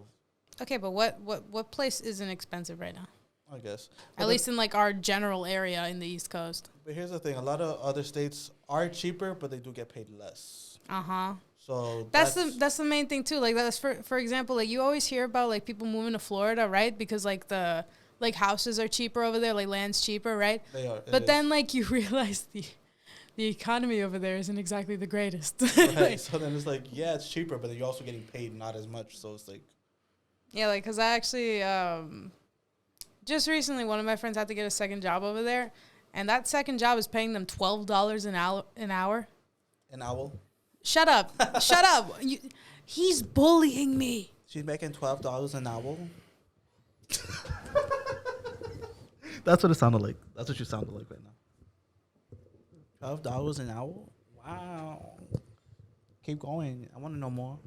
S3: Okay, but what place isn't expensive right now?
S2: I guess.
S3: At least in, like, our general area in the East Coast.
S2: But here's the thing. A lot of other states are cheaper, but they do get paid less.
S3: Uh-huh.
S2: So
S3: that's the main thing too. Like that's for example, like you always hear about like people moving to Florida, right? Because like the like houses are cheaper over there, like land's cheaper, right?
S2: They are.
S3: But then like you realize the economy over there isn't exactly the greatest.
S2: Right. So then it's like, yeah, it's cheaper, but then you're also getting paid not as much. So it's like,
S3: yeah, like because I actually just recently one of my friends had to get a second job over there, and that second job is paying them $12 an hour.
S2: An hour.
S3: Shut up. Shut up. He's bullying me.
S2: She's making $12 an hour. That's what it sounded like. That's what you sounded like right now. $12 an hour? Wow. Keep going. I want to know more.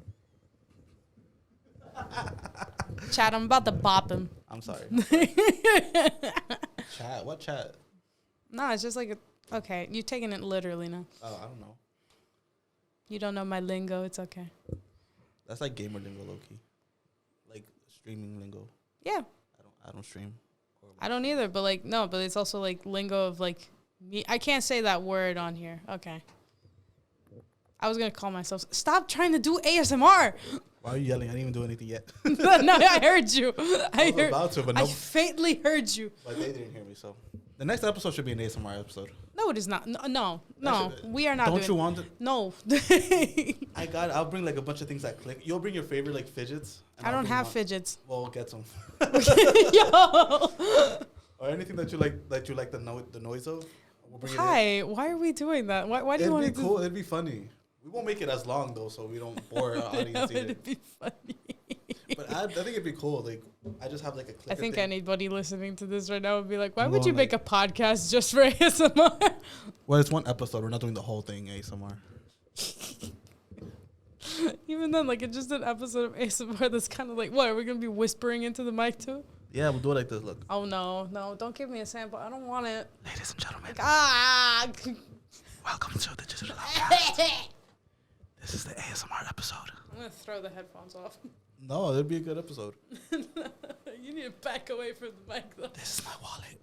S3: Chat, I'm about to bop him.
S2: I'm sorry. Chat? What chat?
S3: No, it's just like okay, you're taking it literally now.
S2: Oh, I don't know.
S3: You don't know my lingo. It's okay.
S2: That's like gamer lingo, low key. Like streaming lingo.
S3: Yeah.
S2: I don't stream.
S3: I don't either, but like no, but it's also like lingo of like me. I can't say that word on here. Okay. I was gonna call myself. Stop trying to do ASMR.
S2: Why are you yelling? I didn't even do anything yet.
S3: No, I heard you.
S2: I was about to, but
S3: I
S2: no.
S3: faintly heard you.
S2: But they didn't hear me, so the next episode should be an ASMR episode.
S3: No, it is not. No. We are not.
S2: Don't you want it?
S3: No.
S2: I'll bring like a bunch of things that click. You'll bring your favorite like fidgets.
S3: I don't have fidgets.
S2: Well, get some.
S3: Yo.
S2: Or anything that you like the noise of. We'll bring
S3: Hi. Why are we doing that? Why do you want to?
S2: It'd be cool. It'd be funny. We won't make it as long though, so we don't bore our audience either.
S3: It'd be funny.
S2: But I think it'd be cool. Like I just have like a clicker.
S3: I think
S2: thing.
S3: anybody listening to this right now would be like, "Why
S2: I'm
S3: would you
S2: going,
S3: make a podcast just for ASMR?"
S2: Well, it's one episode. We're not doing the whole thing ASMR.
S3: Even then, like it's just an episode of ASMR that's kind of like, what? Are we gonna be whispering into the mic too?
S2: Yeah, we'll do it like this. Look.
S3: Oh no, don't give me a sample. I don't want it.
S2: Ladies and gentlemen, welcome to the Digital Outcast. This is the ASMR episode.
S3: I'm gonna throw the headphones off.
S2: No, it'd be a good episode.
S3: You need to back away from the mic though.
S2: This is my wallet.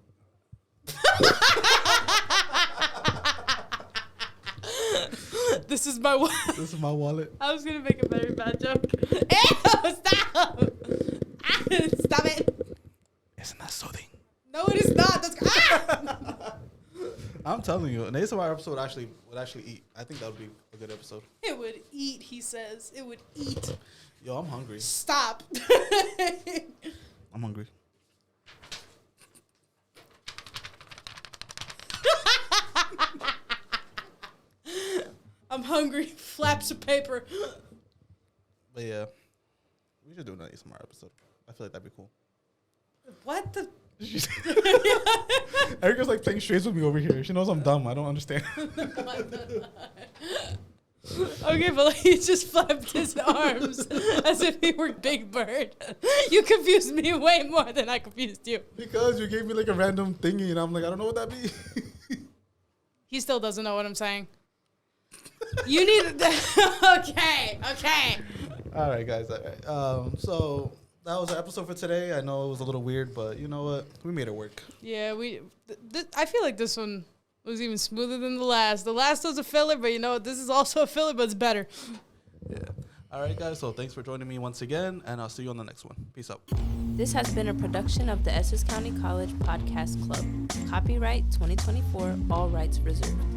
S3: This is my wallet.
S2: This is my wallet.
S3: I was gonna make a very bad joke. Ew, stop! Stop it!
S2: Isn't that soothing?
S3: No, it is not. That's
S2: I'm telling you, an ASMR episode would actually eat. I think that would be a good episode.
S3: It would eat, he says. It would eat.
S2: Yo, I'm hungry.
S3: Stop.
S2: I'm hungry.
S3: I'm hungry. Flaps of paper.
S2: But yeah, we should do an ASMR episode. I feel like that'd be cool.
S3: What the?
S2: Erica's like playing straight with me over here. She knows I'm dumb. I don't understand.
S3: Okay, but like he just flapped his arms as if he were Big Bird. You confused me way more than I confused you.
S2: Because you gave me like a random thingy and I'm like, I don't know what that be.
S3: He still doesn't know what I'm saying. You need Okay.
S2: All right, guys. All right. So that was our episode for today. I know it was a little weird, but you know what? We made it work.
S3: Yeah, I feel like this one was even smoother than the last. The last was a filler, but you know what? This is also a filler, but it's better.
S2: Yeah. All right, guys. So thanks for joining me once again, and I'll see you on the next one. Peace out.
S1: This has been a production of the Essex County College Podcast Club. Copyright 2024, all rights reserved.